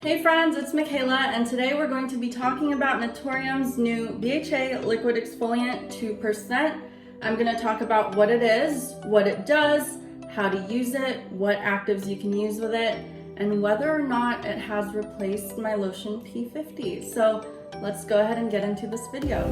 Hey friends, it's Michaela, and today we're going to be talking about Naturium's new BHA Liquid Exfoliant 2%. I'm going to talk about what it is, what it does, how to use it, what actives you can use with it, and whether or not it has replaced my lotion P50. So let's go ahead and get into this video.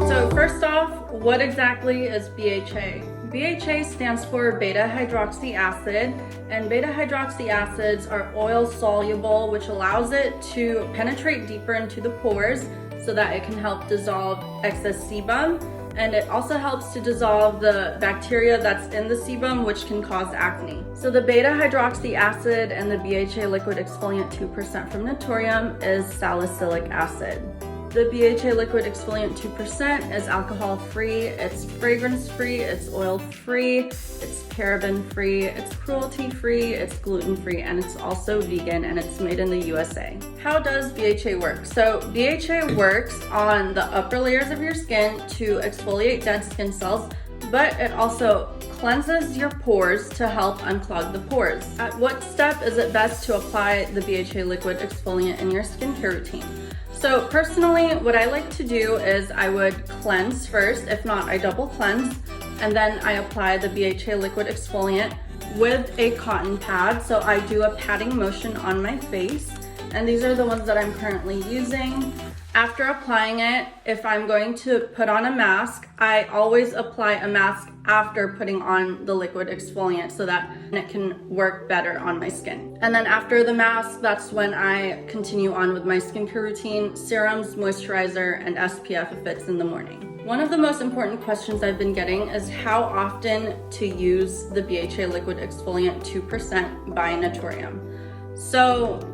So first off, what exactly is BHA? BHA stands for beta-hydroxy acid, and beta-hydroxy acids are oil soluble, which allows it to penetrate deeper into the pores so that it can help dissolve excess sebum, and it also helps to dissolve the bacteria that's in the sebum, which can cause acne. So the beta-hydroxy acid and the BHA Liquid Exfoliant 2% from Naturium is salicylic acid. The BHA Liquid Exfoliant 2% is alcohol-free, it's fragrance-free, it's oil-free, it's paraben-free, it's cruelty-free, it's gluten-free, and it's also vegan, and it's made in the USA. How does BHA work? So BHA works on the upper layers of your skin to exfoliate dead skin cells, but it also cleanses your pores to help unclog the pores. At what step is it best to apply the BHA Liquid Exfoliant in your skincare routine? So personally, what I like to do is I would cleanse first, if not I double cleanse, and then I apply the BHA Liquid Exfoliant with a cotton pad. So I do a patting motion on my face, and these are the ones that I'm currently using. After applying it, if I'm going to put on a mask, I always apply a mask after putting on the liquid exfoliant so that it can work better on my skin. And then after the mask, that's when I continue on with my skincare routine, serums, moisturizer, and SPF if it's in the morning. One of the most important questions I've been getting is how often to use the BHA Liquid Exfoliant 2% by Naturium. So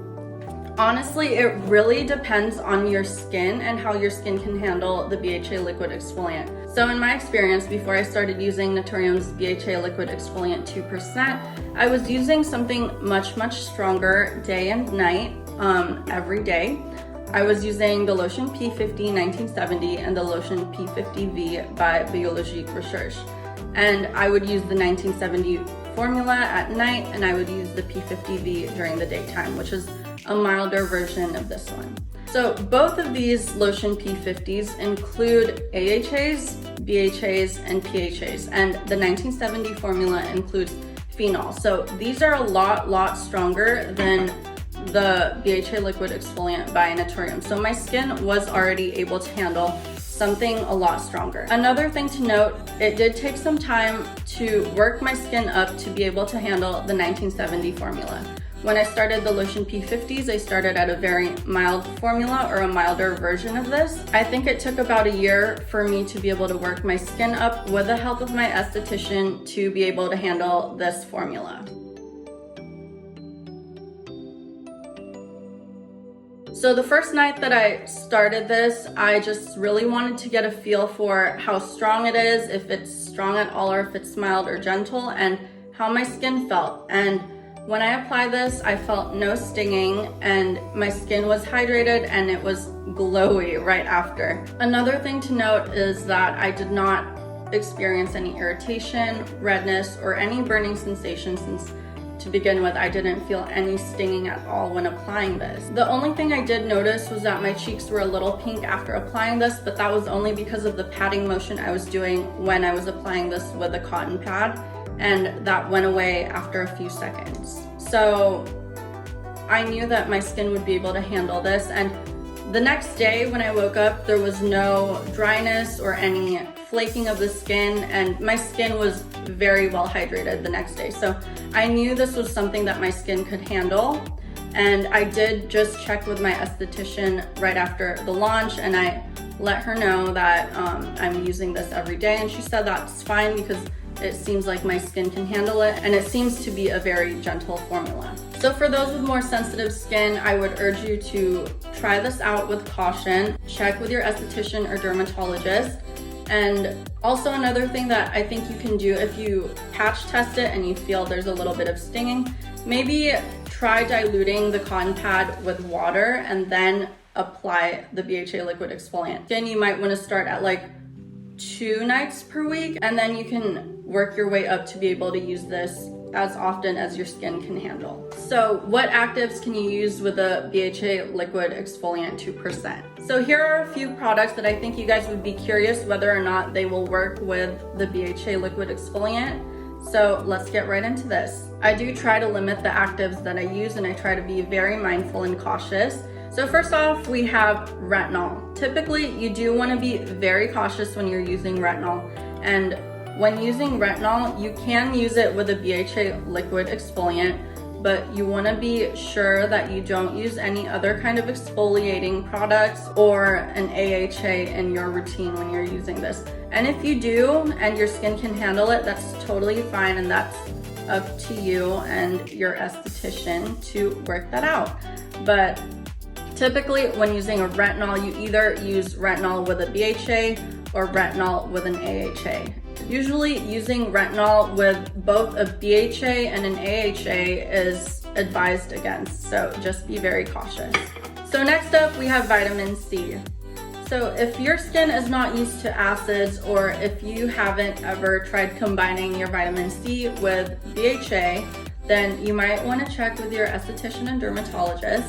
honestly, it really depends on your skin and how your skin can handle the BHA Liquid Exfoliant. So in my experience, before I started using Naturium's BHA Liquid Exfoliant 2%, I was using something much stronger day and night, every day. I was using the lotion P50 1970 and the lotion P50V by Biologique Recherche. And I would use the 1970 formula at night, and I would use the P50V during the daytime, which is a milder version of this one. So both of these lotion P50s include AHAs, BHAs, and PHAs, and the 1970 formula includes phenol. So these are a lot stronger than the BHA Liquid Exfoliant by Naturium. So my skin was already able to handle something a lot stronger. Another thing to note, it did take some time to work my skin up to be able to handle the 1970 formula. When I started the lotion P50s, I started at a very mild formula or a milder version of this. I think it took about a year for me to be able to work my skin up with the help of my esthetician to be able to handle this formula. So the first night that I started this, I just really wanted to get a feel for how strong it is, if it's strong at all or if it's mild or gentle, and how my skin felt. And when I applied this, I felt no stinging, and my skin was hydrated and it was glowy right after. Another thing to note is that I did not experience any irritation, redness, or any burning sensation since to begin with, I didn't feel any stinging at all when applying this. The only thing I did notice was that my cheeks were a little pink after applying this, but that was only because of the patting motion I was doing when I was applying this with a cotton pad, and that went away after a few seconds. So I knew that my skin would be able to handle this, and the next day when I woke up, there was no dryness or any flaking of the skin, and my skin was very well hydrated the next day. So I knew this was something that my skin could handle, and I did just check with my esthetician right after the launch, and I let her know that I'm using this every day, and she said that's fine because it seems like my skin can handle it, and it seems to be a very gentle formula. So for those with more sensitive skin, I would urge you to try this out with caution. Check with your esthetician or dermatologist. And also another thing that I think you can do if you patch test it and you feel there's a little bit of stinging, maybe try diluting the cotton pad with water and then apply the BHA Liquid Exfoliant. Then you might want to start at like 2 nights per week, and then you can work your way up to be able to use this as often as your skin can handle. So what actives can you use with a BHA Liquid Exfoliant 2%? So here are a few products that I think you guys would be curious whether or not they will work with the BHA Liquid Exfoliant. So let's get right into this. I do try to limit the actives that I use, and I try to be very mindful and cautious. So first off, we have retinol. Typically, you do want to be very cautious when you're using retinol. And when using retinol, you can use it with a BHA liquid exfoliant, but you want to be sure that you don't use any other kind of exfoliating products or an AHA in your routine when you're using this. And if you do and your skin can handle it, that's totally fine, and that's up to you and your esthetician to work that out. But typically when using a retinol, you either use retinol with a BHA or retinol with an AHA. Usually using retinol with both a BHA and an AHA is advised against, so just be very cautious. So next up we have vitamin C. So if your skin is not used to acids, or if you haven't ever tried combining your vitamin C with BHA, then you might want to check with your esthetician and dermatologist.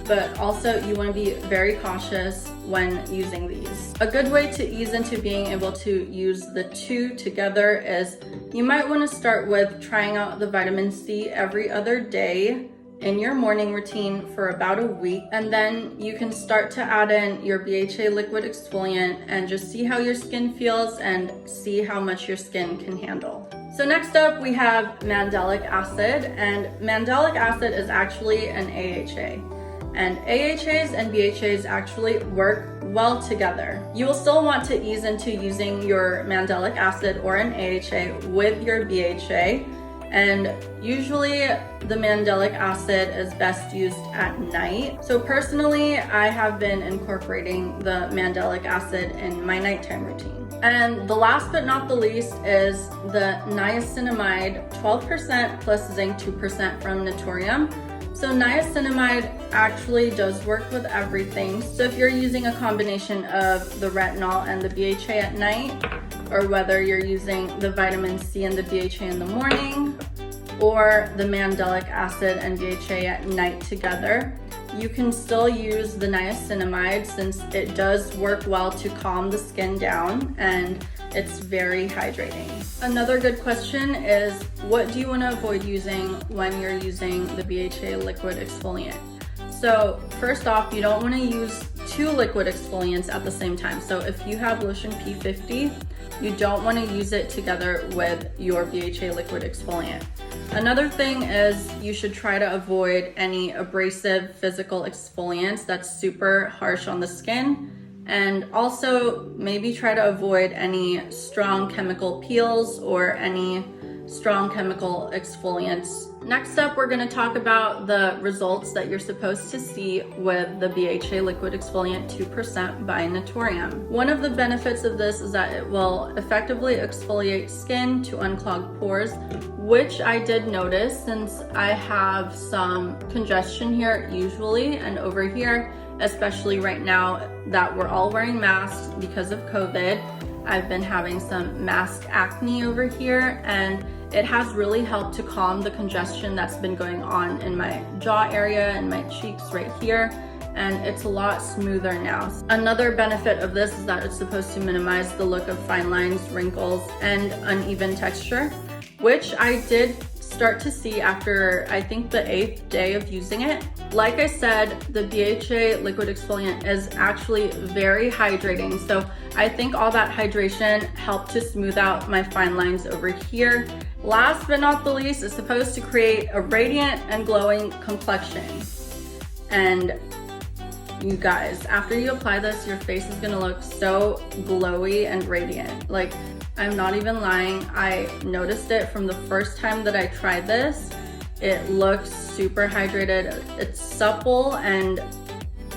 But also you want to be very cautious when using these. A good way to ease into being able to use the two together is you might want to start with trying out the vitamin C every other day in your morning routine for about a week, and then you can start to add in your BHA liquid exfoliant and just see how your skin feels and see how much your skin can handle. So next up we have mandelic acid, and mandelic acid is actually an AHA. And AHAs and BHAs actually work well together. You will still want to ease into using your mandelic acid or an AHA with your BHA, and usually the mandelic acid is best used at night. So personally, I have been incorporating the mandelic acid in my nighttime routine. And the last but not the least is the niacinamide 12% plus zinc 2% from Naturium. So niacinamide actually does work with everything. So if you're using a combination of the retinol and the BHA at night, or whether you're using the vitamin C and the BHA in the morning, or the mandelic acid and BHA at night together, you can still use the niacinamide since it does work well to calm the skin down and it's very hydrating. Another good question is, what do you want to avoid using when you're using the BHA liquid exfoliant? So first off, you don't want to use two liquid exfoliants at the same time. So if you have lotion P50, you don't want to use it together with your BHA liquid exfoliant. Another thing is you should try to avoid any abrasive physical exfoliants that's super harsh on the skin. And also maybe try to avoid any strong chemical peels or any strong chemical exfoliants. Next up, we're going to talk about the results that you're supposed to see with the BHA Liquid Exfoliant 2% by Naturium. One of the benefits of this is that it will effectively exfoliate skin to unclog pores, which I did notice since I have some congestion here usually, and over here, especially right now that we're all wearing masks because of COVID, I've been having some mask acne over here, and it has really helped to calm the congestion that's been going on in my jaw area and my cheeks right here, and it's a lot smoother now. Another benefit of this is that it's supposed to minimize the look of fine lines, wrinkles, and uneven texture, which I did start to see after I think the 8th day of using it. Like I said, the BHA liquid exfoliant is actually very hydrating. So I think all that hydration helped to smooth out my fine lines over here. Last but not the least, it's supposed to create a radiant and glowing complexion. And you guys, after you apply this, your face is gonna look so glowy and radiant. Like, I'm not even lying. I noticed it from the first time that I tried this. It looks super hydrated. It's supple and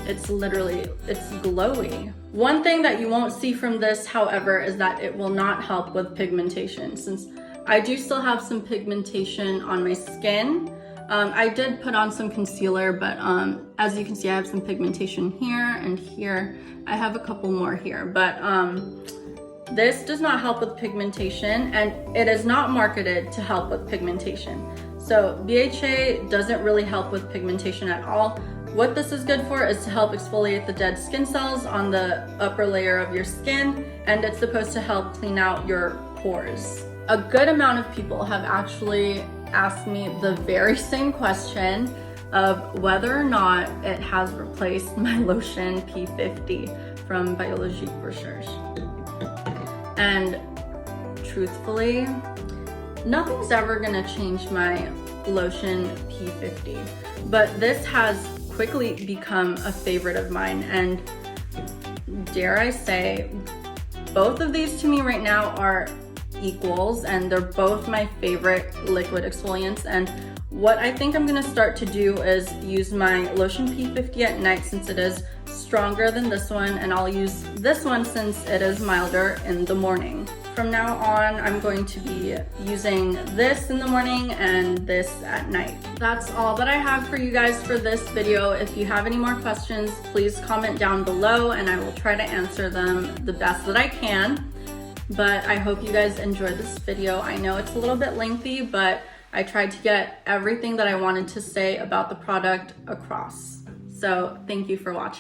it's glowy. One thing that you won't see from this, however, is that it will not help with pigmentation, since I do still have some pigmentation on my skin. I did put on some concealer, but as you can see, I have some pigmentation here and here. I have a couple more here, but This does not help with pigmentation, and it is not marketed to help with pigmentation. So BHA doesn't really help with pigmentation at all. What this is good for is to help exfoliate the dead skin cells on the upper layer of your skin, and it's supposed to help clean out your pores. A good amount of people have actually asked me the very same question of whether or not it has replaced my lotion P50 from Biologique Recherche. And truthfully, nothing's ever gonna change my lotion P50, but this has quickly become a favorite of mine, and dare I say, both of these to me right now are equals, and they're both my favorite liquid exfoliants. And what I think I'm gonna start to do is use my lotion P50 at night, since it is stronger than this one, and I'll use this one since it is milder in the morning. From now on, I'm going to be using this in the morning and this at night. That's all that I have for you guys for this video. If you have any more questions, please comment down below and I will try to answer them the best that I can. But I hope you guys enjoyed this video. I know it's a little bit lengthy, but I tried to get everything that I wanted to say about the product across. So thank you for watching.